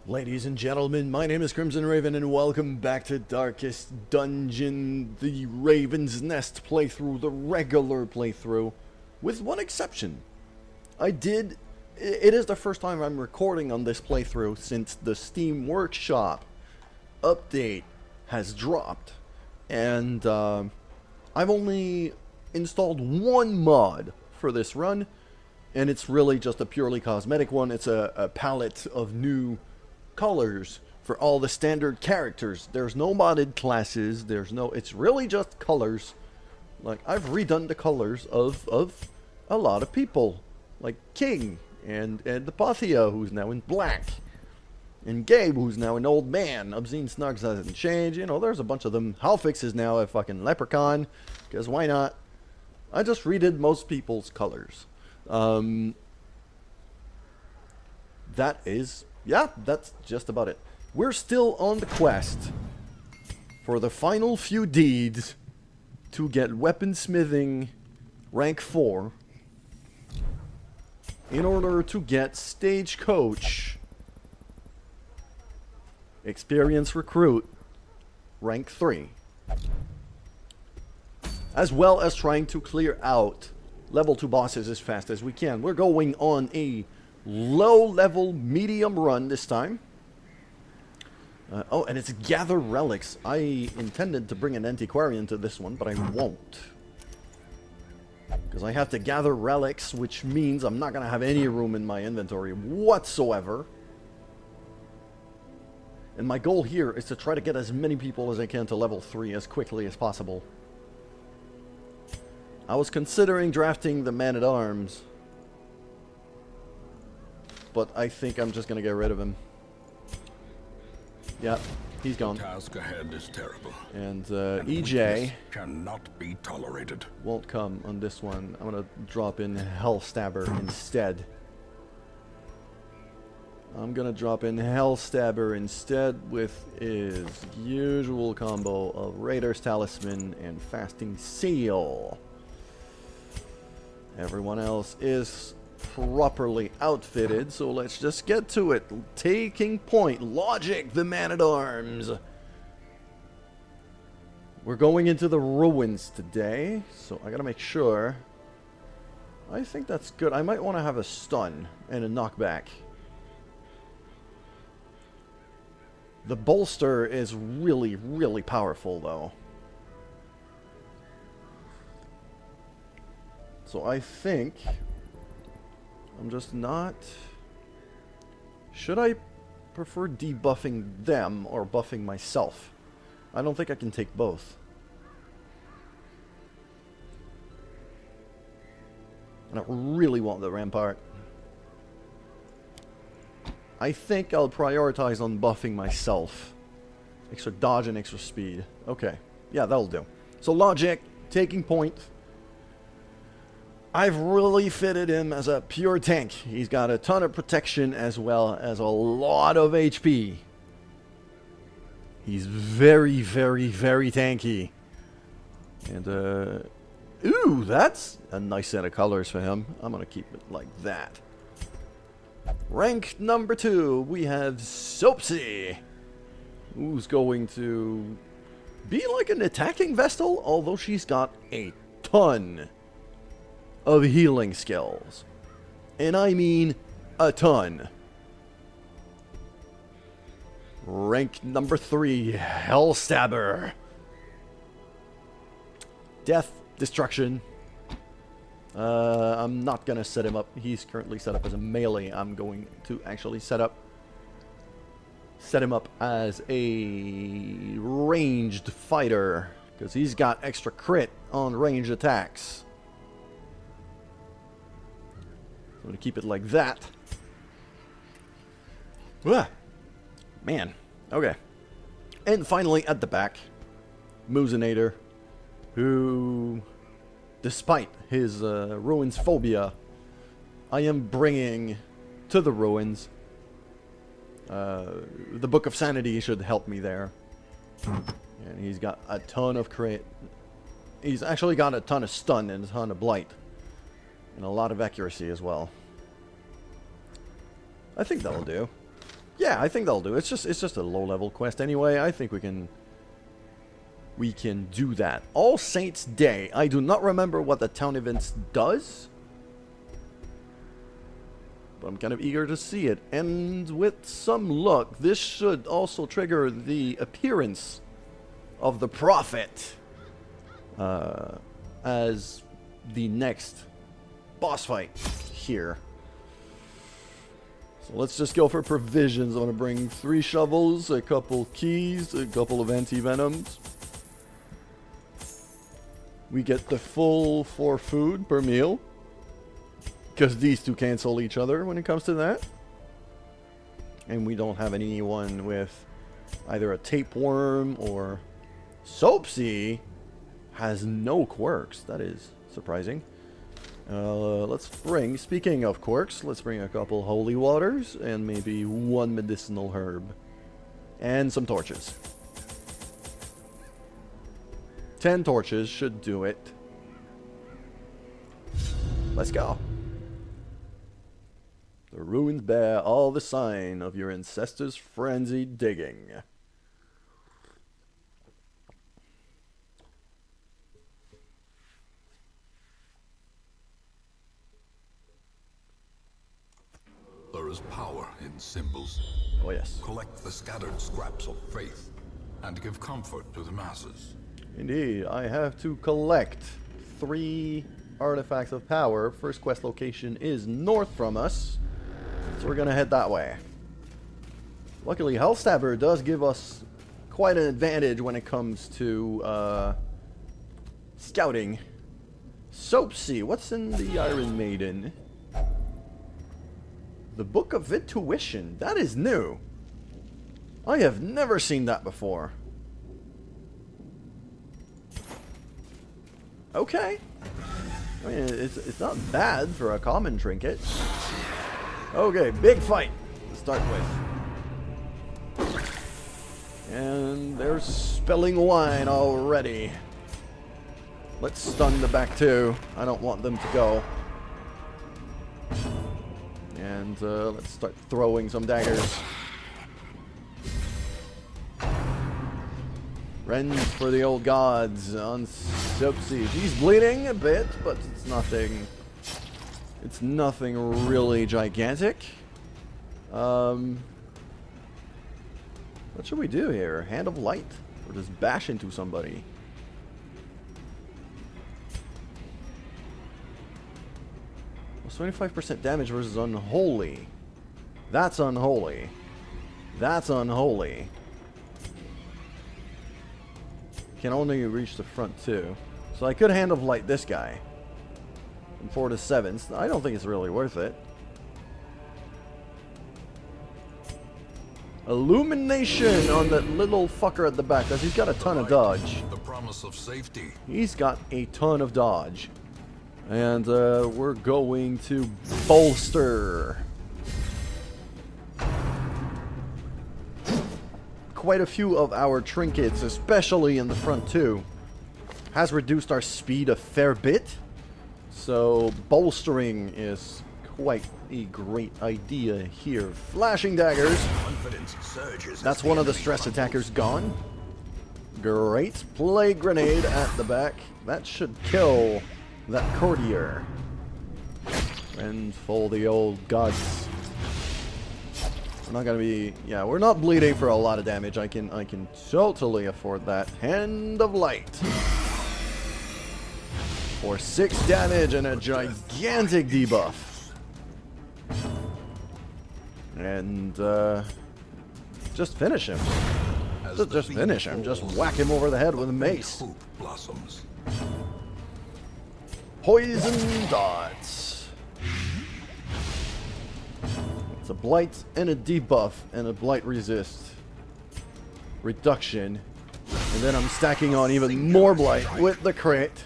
Ladies and gentlemen, my name is Crimson Raven and welcome back to Darkest Dungeon, the Raven's Nest playthrough, the regular playthrough, with one exception. It is the first time I'm recording on this playthrough since the Steam Workshop update has dropped, and I've only installed one mod for this run, and it's really just a purely cosmetic one. It's a palette of new colors for all the standard characters. There's no modded classes, it's really just colors. Like, I've redone the colors of a lot of people, like King and the Pothia, who's now in black, and Gabe, who's now an old man. Obscene Snugs hasn't changed, you know, there's a bunch of them. Halfix is now a fucking leprechaun, because why not? I just redid most people's colors. Yeah, that's just about it. We're still on the quest for the final few deeds to get weaponsmithing rank 4 in order to get stagecoach experience recruit rank 3, as well as trying to clear out level 2 bosses as fast as we can. We're going on a low-level medium run this time. Oh, and it's gather relics. I intended to bring an antiquarian to this one, but I won't, because I have to gather relics, which means I'm not going to have any room in my inventory whatsoever. And my goal here is to try to get as many people as I can to level 3 as quickly as possible. I was considering drafting the man-at-arms, but I think I'm just going to get rid of him. Yeah, he's gone. The task ahead is terrible. And EJ cannot be tolerated. Won't come on this one. I'm going to drop in HellStabber instead. With his usual combo of Raider's Talisman and Fasting Seal. Everyone else is properly outfitted, so let's just get to it. Taking point, LOoGiiC, the man-at-arms. We're going into the ruins today, so I gotta make sure. I think that's good. I might want to have a stun and a knockback. The bolster is really, really powerful, though. So I think I'm just not... Should I prefer debuffing them or buffing myself? I don't think I can take both. And I really want the Rampart. I think I'll prioritize on buffing myself. Extra dodge and extra speed. Okay. Yeah, that'll do. So LOoGiiC, taking point. I've really fitted him as a pure tank. He's got a ton of protection as well as a lot of HP. He's very, very, very tanky. And, ooh, that's a nice set of colors for him. I'm going to keep it like that. Rank number 2, we have Soapsie, who's going to be like an attacking Vestal, although she's got a ton of healing skills. And I mean a ton. Rank number 3, HellStabber. Death, destruction. I'm not gonna set him up. He's currently set up as a melee. I'm going to actually set him up as a ranged fighter, because he's got extra crit on ranged attacks. I'm going to keep it like that. Man. Okay. And finally, at the back, Moozinator, who, despite his ruins phobia, I am bringing to the ruins. The Book of Sanity should help me there. And he's got a ton of crit. He's actually got a ton of stun and a ton of blight. And a lot of accuracy as well. I think that'll do. Yeah, I think that'll do. It's just a low-level quest anyway. I think we can do that. All Saints Day. I do not remember what the town events does, but I'm kind of eager to see it. And with some luck, this should also trigger the appearance of the Prophet as the next boss fight here. So let's just go for provisions. I'm going to bring 3 shovels, a couple keys, a couple of anti-venoms. We get the full 4 food per meal, because these two cancel each other when it comes to that. And we don't have anyone with either a tapeworm or Soapsie has no quirks. That is surprising. Let's bring, speaking of quirks, let's bring a couple holy waters and maybe 1 medicinal herb. And some torches. 10 torches should do it. Let's go. The ruins bear all the sign of your ancestors' frenzied digging. There is power in symbols. Oh yes. Collect the scattered scraps of faith and give comfort to the masses. Indeed, I have to collect 3 artifacts of power. First quest location is north from us, so we're gonna head that way. Luckily, HellStabber does give us quite an advantage when it comes to scouting. Soapsie, what's in the Iron Maiden? The Book of Intuition. That is new. I have never seen that before. Okay. I mean, it's not bad for a common trinket. Okay, big fight to start with. And they're spilling wine already. Let's stun the back two. I don't want them to go. And let's start throwing some daggers. Rend for the old gods on Soapsie. She's bleeding a bit, but it's nothing. It's nothing really gigantic. What should we do here? Hand of Light, or just bash into somebody? Well, 25% damage versus unholy. That's unholy. That's unholy. Can only reach the front too. So I could Hand of Light this guy. From 4 to 7. I don't think it's really worth it. Illumination on that little fucker at the back, because he's got a ton of dodge. The promise of safety. He's got a ton of dodge. And we're going to bolster quite a few of our trinkets, especially in the front too. Has reduced our speed a fair bit, so bolstering is quite a great idea here. Flashing daggers. That's one of the stress attackers gone. Great. Plague grenade at the back. That should kill that courtier. And for the old gods. We're not gonna be, yeah, we're not bleeding for a lot of damage. I can totally afford that. Hand of Light. For 6 damage and a gigantic debuff. And just finish him. Just finish him. Just whack him over the head with a mace. Poison dots. It's a blight and a debuff and a blight resist reduction, and then I'm stacking on even more blight with the crit.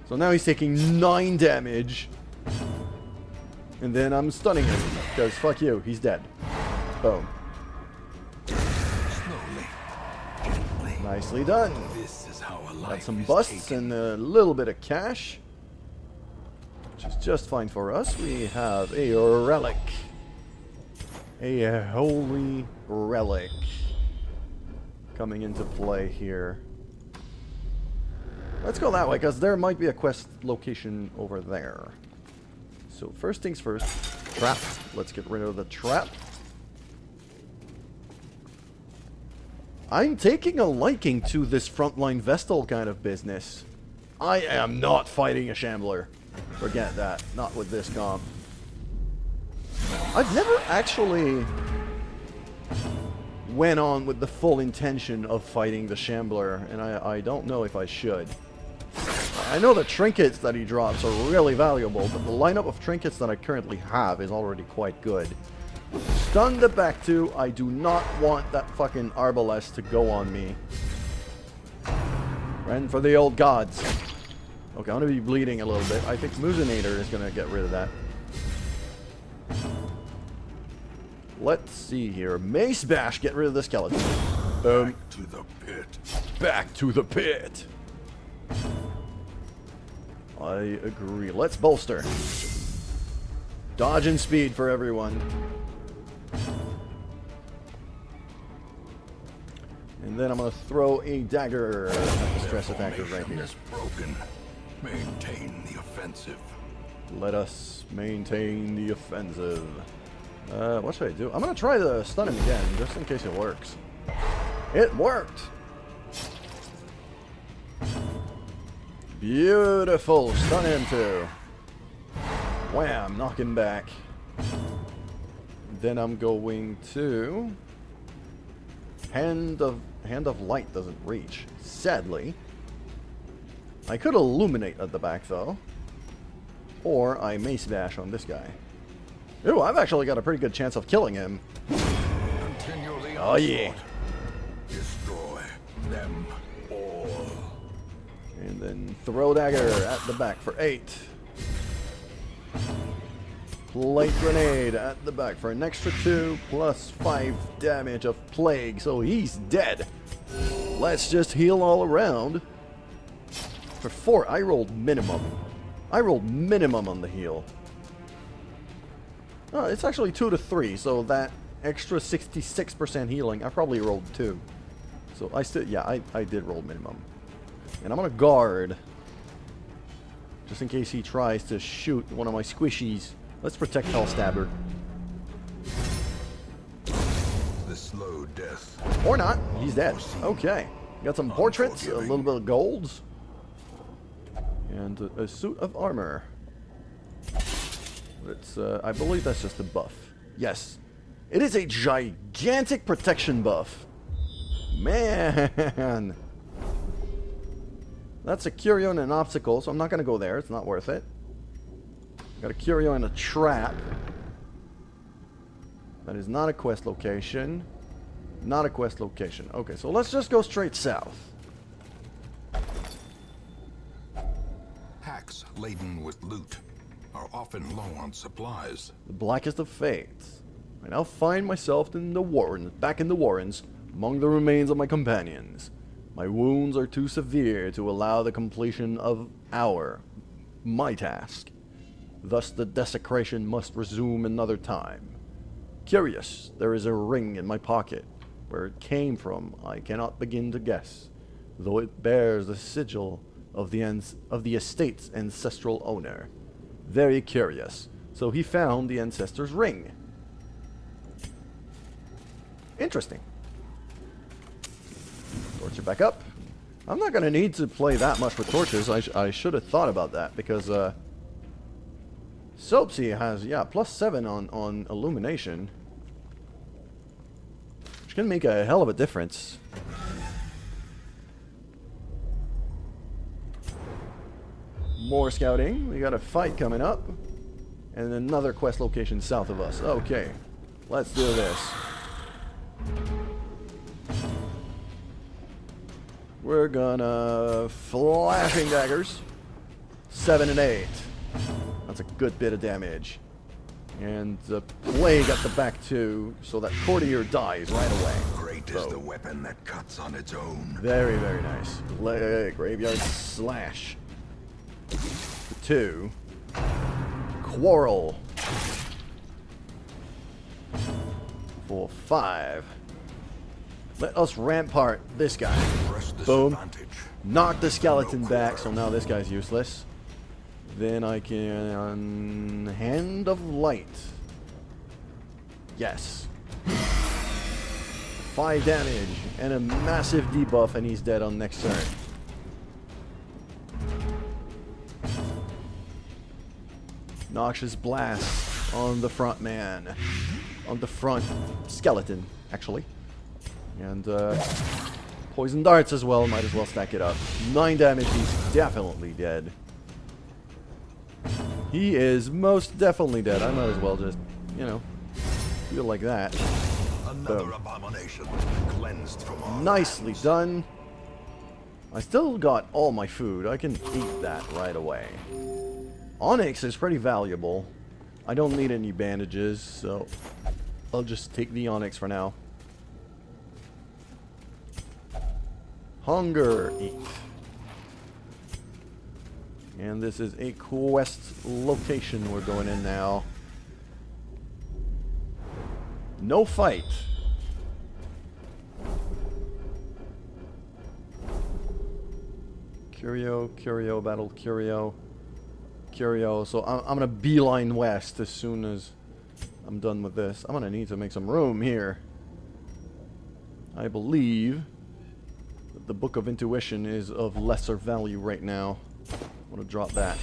So now he's taking 9 damage, and then I'm stunning him because fuck you, he's dead. Boom. Nicely done. Got some busts and a little bit of cash, which is just fine for us. We have a relic. a holy relic coming into play here. Let's go that way, because there might be a quest location over there. So first things first, trap. Let's get rid of the trap. I'm taking a liking to this frontline Vestal kind of business. I am not fighting a Shambler. Forget that. Not with this comp. I've never actually went on with the full intention of fighting the Shambler, and I don't know if I should. I know the trinkets that he drops are really valuable, but the lineup of trinkets that I currently have is already quite good. Stun the back two. I do not want that fucking Arbalest to go on me. Ran for the old gods. Okay, I'm going to be bleeding a little bit. I think Moozinator is going to get rid of that. Let's see here. Mace Bash, get rid of the skeleton. Back to the pit. Back to the pit. I agree. Let's bolster. Dodge and speed for everyone. And then I'm going to throw a dagger at the stress attacker right here. Is broken. Maintain the offensive. Let us maintain the offensive. What should I do? I'm going to try to stun him again, just in case it works. It worked! Beautiful! Stun him too. Wham! Knock him back. Then I'm going to... Hand of Light doesn't reach, sadly. I could illuminate at the back though. Or I Mace Bash on this guy. Ooh, I've actually got a pretty good chance of killing him. Continue the Oh yeah. Destroy them all. And then throw dagger at the back for 8. Light grenade at the back for an extra 2 plus 5 damage of plague, so he's dead. Let's just heal all around. For 4, I rolled minimum. I rolled minimum on the heal. Oh, it's actually 2 to 3, so that extra 66% healing, I probably rolled 2. So I still, yeah, I did roll minimum. And I'm gonna guard, just in case he tries to shoot one of my squishies. Let's protect HellStabber. The slow death. Or not. He's dead. Okay. Got some portraits, a little bit of golds, and a suit of armor. It's, I believe that's just a buff. Yes. It is a gigantic protection buff. Man. That's a Curio and an obstacle, so I'm not going to go there. It's not worth it. Got a Curio and a trap. That is not a quest location. Not a quest location. Okay, so let's just go straight south. Hacks laden with loot are often low on supplies. The blackest of fates. I now find myself in the Warrens, back in the Warrens, among the remains of my companions. My wounds are too severe to allow the completion of my task. Thus the desecration must resume another time. Curious, there is a ring in my pocket. Where it came from, I cannot begin to guess, though it bears the sigil of the estate's ancestral owner. Very curious. So he found the ancestor's ring. Interesting. Torch it back up. I'm not going to need to play that much with torches. I should have thought about that, because Soapsie has, yeah, +7 on illumination. Which can make a hell of a difference. More scouting. We got a fight coming up. And another quest location south of us. Okay. Let's do this. We're gonna flashing daggers. 7 and 8. That's a good bit of damage. And the plague at the back too, so that courtier dies right away. Great is the weapon that cuts on its own. Very, very nice. Graveyard slash. 2. Quarrel. 4, 5. Let us rampart this guy. Press this Boom. advantage. Knock the skeleton back, so now this guy's useless. Then I can... Hand of Light. Yes. 5 damage and a massive debuff, and he's dead on next turn. Noxious Blast on the front man. On the front skeleton, actually. And Poison Darts as well, might as well stack it up. 9 damage, he's definitely dead. He is most definitely dead. I might as well just, you know, do it like that. Another abomination cleansed from our Nicely lands. done. I still got all my food. I can eat that right away. Onyx is pretty valuable. I don't need any bandages, so I'll just take the Onyx for now. Hunger, eat. And this is a quest location we're going in now. No fight. Curio, battle Curio. So I'm gonna beeline west as soon as I'm done with this. I'm gonna need to make some room here. I believe that the Book of Intuition is of lesser value right now. I'm gonna drop that.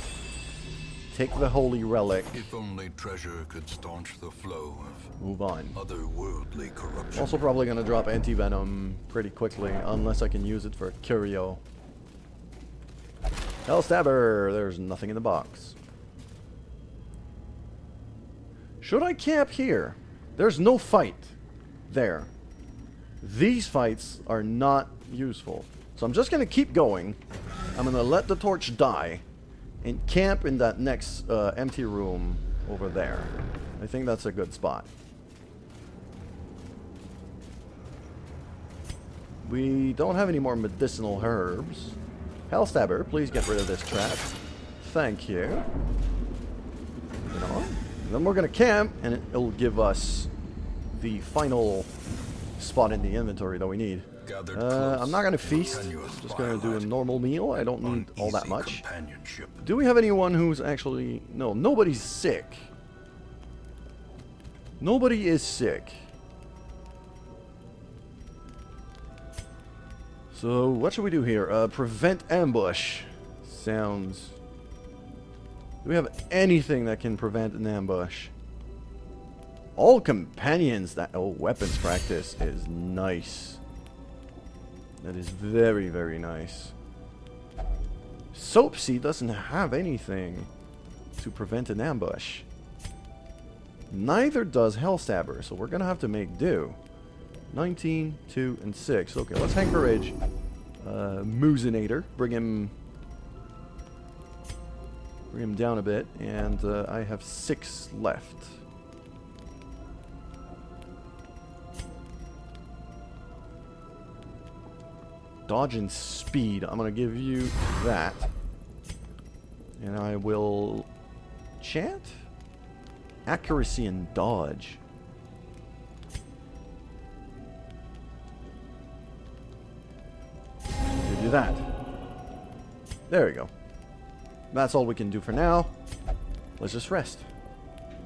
Take the Holy Relic. If only treasure could staunch the flow of Move on. otherworldly corruption. Also probably gonna drop Anti-Venom pretty quickly, unless I can use it for Curio. HellStabber! There's nothing in the box. Should I camp here? There's no fight there. These fights are not useful. So I'm just gonna keep going. I'm gonna let the torch die and camp in that next empty room over there. I think that's a good spot. We don't have any more medicinal herbs. HellStabber, please get rid of this trap. Thank you. You know, then we're gonna camp, and it'll give us the final spot in the inventory that we need. I'm not gonna feast. I'm just gonna do a normal meal. I don't need all that much. Do we have anyone who's actually... No, nobody's sick. Nobody is sick. So, what should we do here? Prevent ambush. Sounds... Do we have anything that can prevent an ambush? All companions that... Oh, weapons practice is nice. That is very, very nice. Soapsie doesn't have anything to prevent an ambush. Neither does HellStabber, so we're gonna have to make do. 19, 2, and 6. Okay, let's encourage Moozinator. Bring him down a bit, and I have 6 left. Dodge and speed. I'm gonna give you that, and I will chant accuracy and dodge. Do that. There we go. That's all we can do for now. Let's just rest.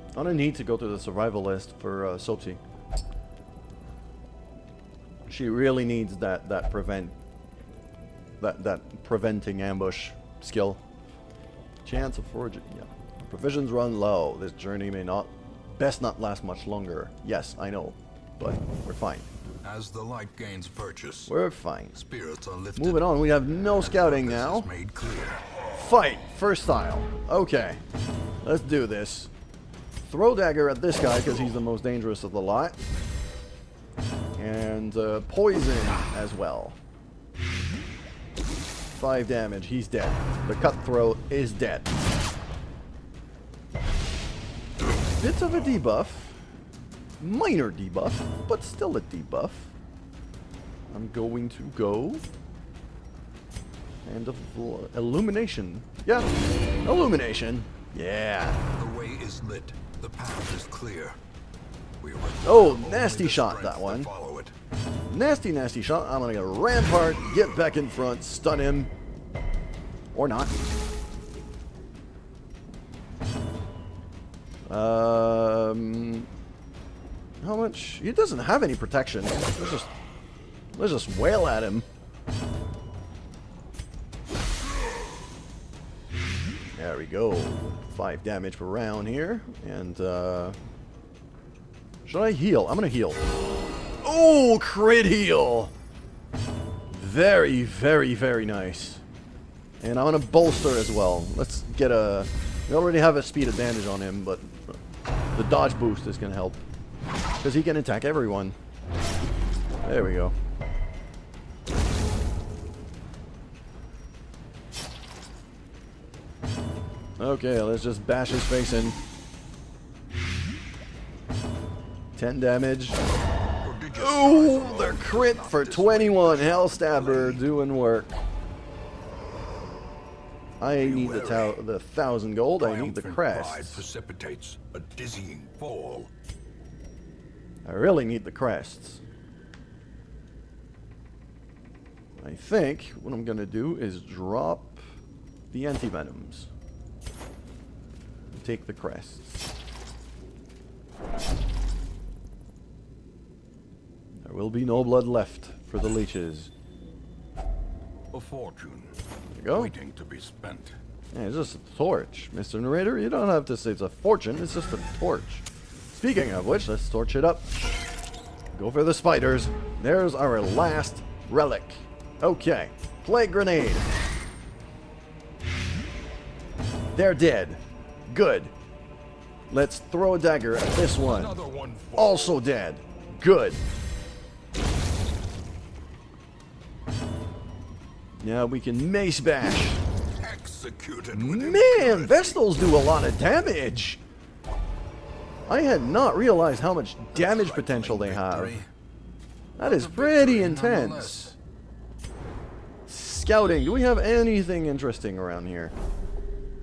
I'm gonna need to go to the survival list for Soapsie. She really needs that preventing ambush skill. Chance of foraging. Yeah. Provisions run low. This journey may best not last much longer. Yes, I know, but we're fine. As the light gains purchase, We're fine. spirits are lifted. Moving on, we have no scouting Focus now. is made clear. Fight! First style. Okay. Let's do this. Throw dagger at this guy because he's the most dangerous of the lot. And poison as well. 5 damage. He's dead. The cutthroat is dead. Bit of a debuff. Minor debuff, but still a debuff. I'm going to go... And illumination. Yeah, illumination. Yeah. The way is lit. The path is clear. Oh, nasty shot, that one. Nasty, nasty shot. I'm gonna get a Rampart, get back in front, stun him. Or not. How much? He doesn't have any protection. Let's just wail at him. There we go. 5 damage per round here. And, should I heal? I'm gonna heal. Oh, crit heal! Very, very, very nice. And I'm gonna bolster as well. Let's get a... We already have a speed advantage on him, but the dodge boost is gonna help. Because he can attack everyone. There we go. Okay, let's just bash his face in. 10 damage. Ooh, the crit for 21. HellStabber doing work. I need the 1,000 gold. I need the crest. Precipitates a dizzying fall. I really need the crests. I think what I'm gonna do is drop the antivenoms. Take the crests. There will be no blood left for the leeches. A fortune. There you go. Waiting to be spent. Yeah, it's just a torch, Mr. Narrator. You don't have to say it's a fortune. It's just a torch. Speaking of which, let's torch it up. Go for the spiders. There's our last relic. Okay. Plague grenade. They're dead. Good. Let's throw a dagger at this one. Also dead. Good. Now we can mace bash. Executed. Man, Vestals do a lot of damage. I had not realized how much damage potential they have. That is pretty intense. Scouting. Do we have anything interesting around here?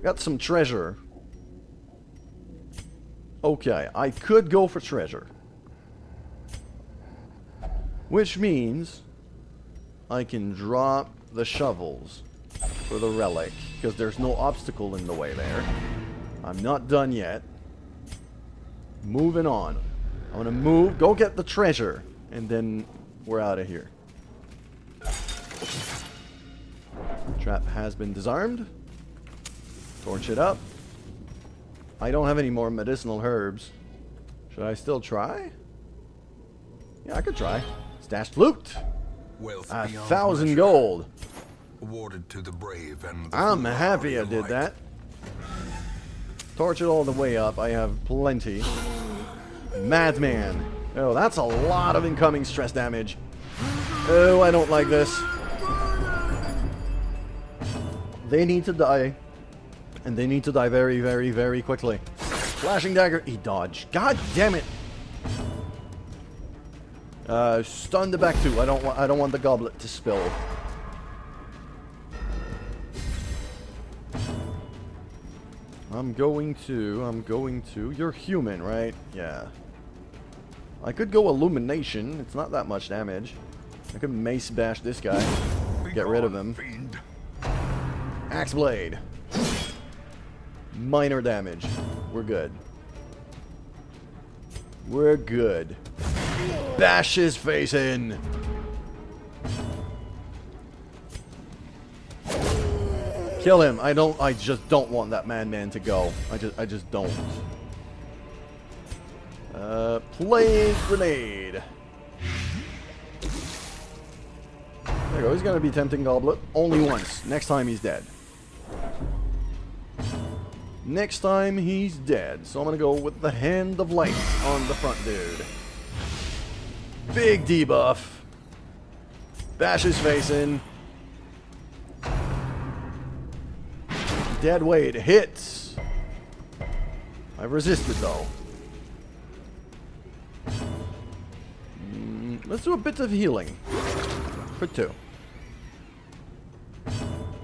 Got some treasure. Okay, I could go for treasure. Which means I can drop the shovels for the relic, because there's no obstacle in the way there. I'm not done yet. Moving on. I'm gonna move, go get the treasure, and then we're out of here. Trap has been disarmed. Torch it up. I don't have any more medicinal herbs. Should I still try? Yeah, I could try. Stashed loot. 1,000 gold. Awarded to the brave and the I'm happy I did that. Torch it all the way up. I have plenty. Madman. Oh, that's a lot of incoming stress damage. Oh, I don't like this. They need to die. And they need to die very, very, very quickly. Flashing dagger. He dodged. God damn it. Stun the back two. I don't want the goblet to spill. I'm going to. You're human, right? Yeah. I could go illumination. It's not that much damage. I could mace bash this guy. Get rid of him. Axe blade. Minor damage. We're good. We're good. Bash his face in. Kill him. I just don't want that madman to go. I just don't. Plague grenade. There you go. He's gonna be tempting goblet only once. Next time he's dead. Next time he's dead. So I'm gonna go with the hand of light on the front dude. Big debuff. Bash his face in. Dead weight hits. I've resisted though. Let's do a bit of healing. For 2.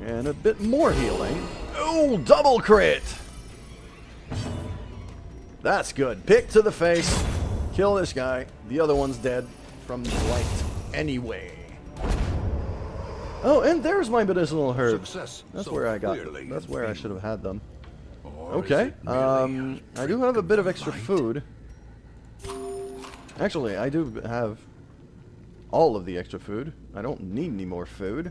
And a bit more healing. Oh, double crit! That's good. Pick to the face. Kill this guy. The other one's dead from the light anyway. Oh, and there's my medicinal herbs. Success That's so where I got clearly them. That's where I should have had them. Or Okay. is it merely a I do trick have a bit of the extra light? food. Actually, I do have all of the extra food. I don't need any more food.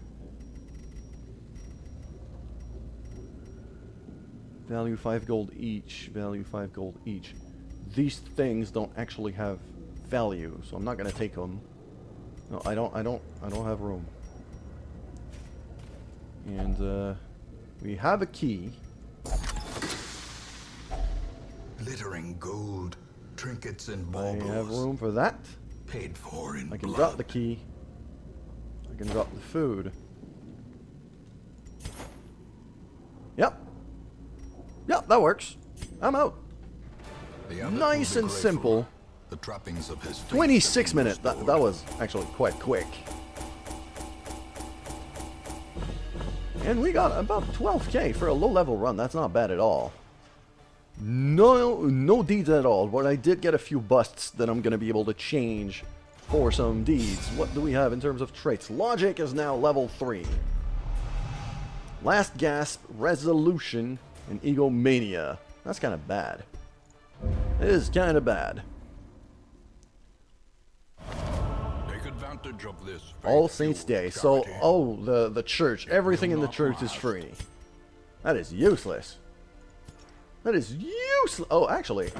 Value 5 gold each. Value 5 gold each. These things don't actually have value, so I'm not gonna take them. No, I don't have room. And we have a key. Glittering gold, trinkets and I baubles. have room for that. Paid for in I can blood. drop the key. I can drop the food. Yep. Yep, that works. I'm out. The abbot Nice will be and grateful. simple. The trappings of his faith 26 have been minutes. That restored. was actually quite quick. And we got about 12k for a low-level run. That's not bad at all. No deeds at all. But I did get a few busts that I'm going to be able to change for some deeds. What do we have in terms of traits? Logic is now level 3. Last Gasp, Resolution, and Egomania. That's kind of bad. It is kind of bad. Take advantage of this. All faith Saints fueled Day. So, charity. oh, the church. Everything in the not church is last. free. That is useless. That is useless. Oh, actually.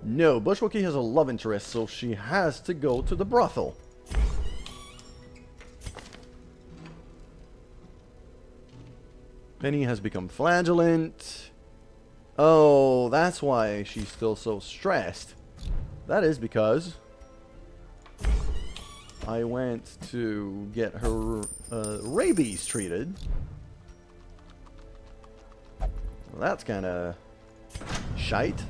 No, Bushwookie has a love interest, so she has to go to the brothel. Penny has become flagellant. Oh, that's why she's still so stressed. That is because I went to get her rabies treated. Well, that's kind of shite.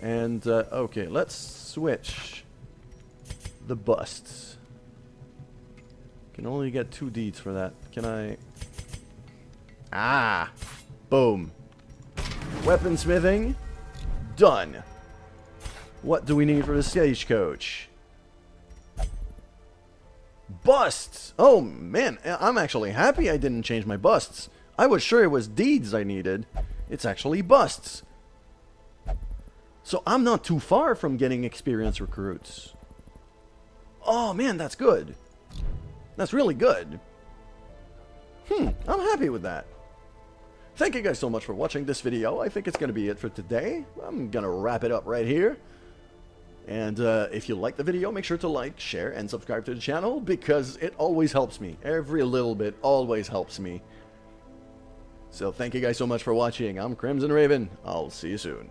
And, okay, let's switch the busts. Can only get 2 deeds for that. Can I... Ah! Boom. Weaponsmithing. Done. What do we need for the stagecoach? Busts! Oh, man. I'm actually happy I didn't change my busts. I was sure it was deeds I needed. It's actually busts. So I'm not too far from getting experienced recruits. Oh, man, that's good. That's really good. I'm happy with that. Thank you guys so much for watching this video. I think it's going to be it for today. I'm going to wrap it up right here. And if you like the video, make sure to like, share, and subscribe to the channel because it always helps me. Every little bit always helps me. So thank you guys so much for watching. I'm Crimson Raven. I'll see you soon.